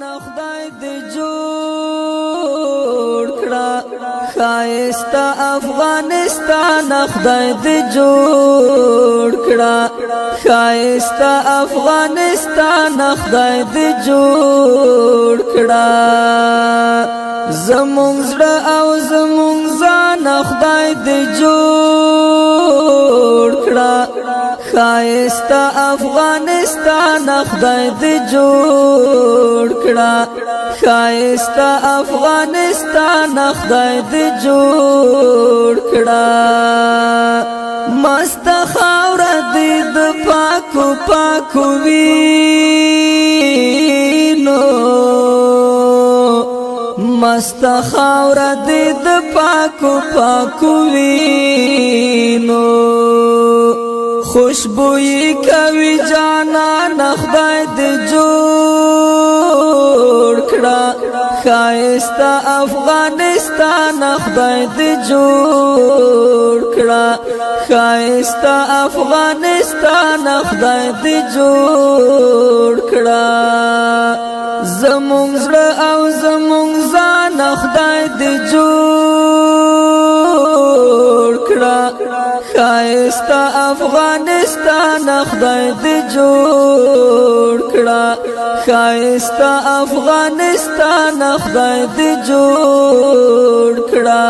خدای دې جوړ کړه ښایسته افغانستان خدای دې جوړ کړه ښایسته افغانستان خدای دې جوړ کړه زمونږ زړه او زمونږ ځان خدای دې جوړ کړه ښایسته افغانستان خدای دې جوړ کړه ښایسته افغانستان خدای دې جوړ کړه مست خاوره دې د پاکو پاکو وینو مست خاوره دې د پاکو پاکو وینو خوشبوئی کوي جانان خدای دې جوړ کړه ښایسته افغانستان خدای دې جوړ کړه ښایسته افغانستان خدای دې جوړ کړه زمونږ زړه او زمونږ ځان خدای دې جوړ کړه ښایسته افغانستان خدای دې جوړ کړه ښایسته افغانستان خدای دې جوړ کړه